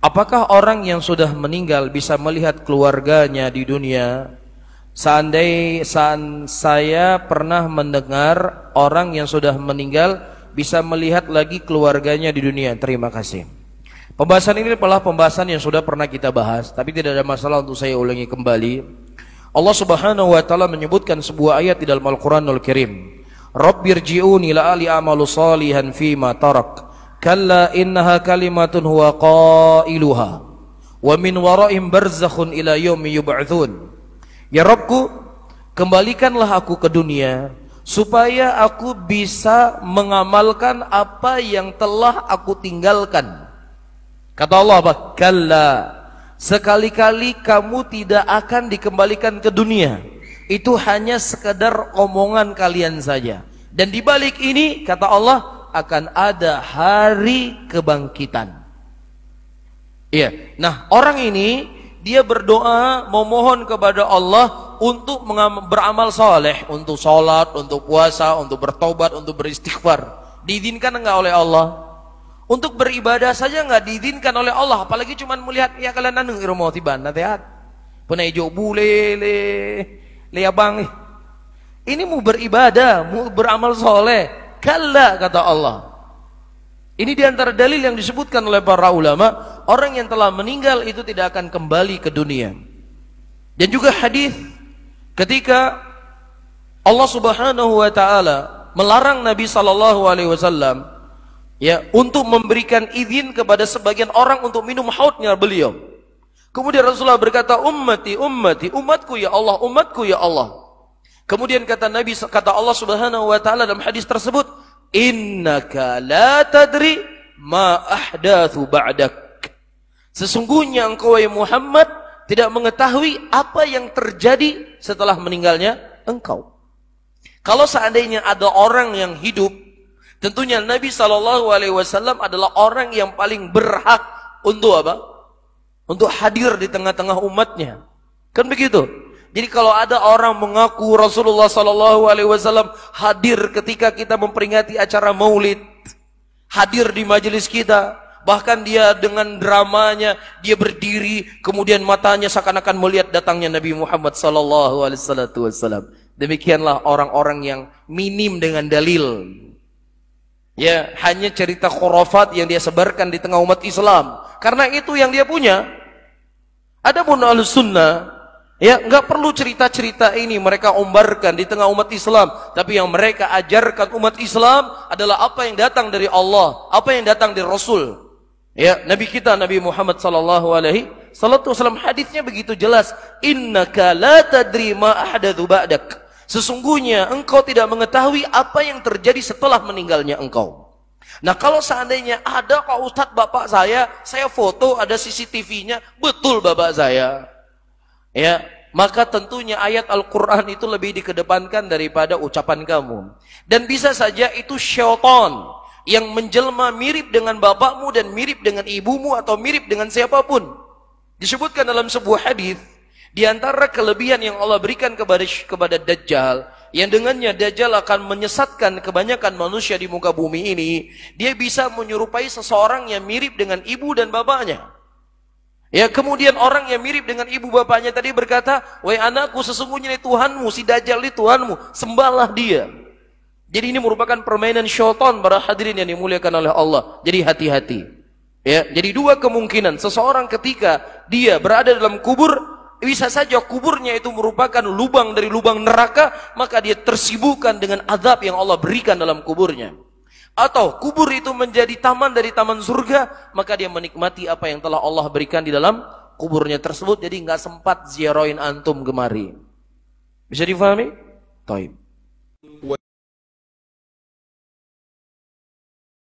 Apakah orang yang sudah meninggal bisa melihat keluarganya di dunia? Saya pernah mendengar orang yang sudah meninggal bisa melihat lagi keluarganya di dunia. Terima kasih. Pembahasan ini adalah pembahasan yang sudah pernah kita bahas, tapi tidak ada masalah untuk saya ulangi kembali. Allah Subhanahu wa taala menyebutkan sebuah ayat di dalam Al-Qur'anul Karim. Rabbirji'uni la'ali a'malu salihan fima tarak. Kalla innaha kalimatun huwa qailuha wa min wara'im barzakhun ila yaumi yub'atsun. Ya Rabbku, kembalikanlah aku ke dunia supaya aku bisa mengamalkan apa yang telah aku tinggalkan. Kata Allah apa? Kalla, sekali-kali kamu tidak akan dikembalikan ke dunia. Itu hanya sekedar omongan kalian saja. Dan di balik ini kata Allah akan ada hari kebangkitan. Iya. Nah, orang ini dia berdoa memohon kepada Allah untuk beramal soleh, untuk sholat, untuk puasa, untuk bertobat, untuk beristighfar. Diizinkan enggak oleh Allah? Untuk beribadah saja enggak diizinkan oleh Allah, apalagi cuma melihat ya kalian anu irmo tiban nasihat. Punai jo bule le abang. Ini mau beribadah, mau beramal soleh. Kalla kata Allah. Ini diantara dalil yang disebutkan oleh para ulama, orang yang telah meninggal itu tidak akan kembali ke dunia. Dan juga hadis ketika Allah Subhanahu wa taala melarang Nabi sallallahu alaihi wasallam ya untuk memberikan izin kepada sebagian orang untuk minum haudnya beliau. Kemudian Rasulullah berkata, ummati, ummati, umatku ya Allah, umatku ya Allah. Kemudian kata Allah Subhanahu wa taala dalam hadis tersebut, innaka la tadri ma ahdatsu ba'dak. Sesungguhnya engkau ya Muhammad tidak mengetahui apa yang terjadi setelah meninggalnya engkau. Kalau seandainya ada orang yang hidup, tentunya Nabi SAW adalah orang yang paling berhak untuk apa? Untuk hadir di tengah-tengah umatnya. Kan begitu? Jadi kalau ada orang mengaku Rasulullah SAW hadir ketika kita memperingati acara maulid, hadir di majelis kita, bahkan dia dengan dramanya, dia berdiri, kemudian matanya seakan-akan melihat datangnya Nabi Muhammad SAW. Demikianlah orang-orang yang minim dengan dalil. Ya, hanya cerita khurafat yang dia sebarkan di tengah umat Islam. Karena itu yang dia punya. Adapun Ahlus Sunnah, ya, enggak perlu cerita-cerita ini mereka ombarkan di tengah umat Islam, tapi yang mereka ajarkan umat Islam adalah apa yang datang dari Allah, apa yang datang dari Rasul. Ya, Nabi kita Nabi Muhammad sallallahu alaihi wasallam hadisnya begitu jelas, innaka la tadri ma ahdatsu ba'dak. Sesungguhnya engkau tidak mengetahui apa yang terjadi setelah meninggalnya engkau. Nah, kalau seandainya ada Pak Ustadz bapak saya foto ada CCTV-nya, betul bapak saya. Ya, maka tentunya ayat Al-Quran itu lebih dikedepankan daripada ucapan kamu. Dan bisa saja itu syaitan yang menjelma mirip dengan bapakmu dan mirip dengan ibumu atau mirip dengan siapapun. Disebutkan dalam sebuah hadis, di antara kelebihan yang Allah berikan kepada Dajjal, yang dengannya Dajjal akan menyesatkan kebanyakan manusia di muka bumi ini, dia bisa menyerupai seseorang yang mirip dengan ibu dan bapaknya. Ya, kemudian orang yang mirip dengan ibu bapaknya tadi berkata, wahai anakku, sesungguhnya ini Tuhanmu, si Dajjal ini Tuhanmu, sembahlah dia. Jadi ini merupakan permainan syaitan para hadirin yang dimuliakan oleh Allah. Jadi hati-hati. Ya, jadi dua kemungkinan, seseorang ketika dia berada dalam kubur, bisa saja kuburnya itu merupakan lubang dari lubang neraka, maka dia tersibukkan dengan azab yang Allah berikan dalam kuburnya. Atau kubur itu menjadi taman dari taman surga, maka dia menikmati apa yang telah Allah berikan di dalam kuburnya tersebut. Jadi nggak sempat ziarahin antum gemari. Bisa difahami? Taib.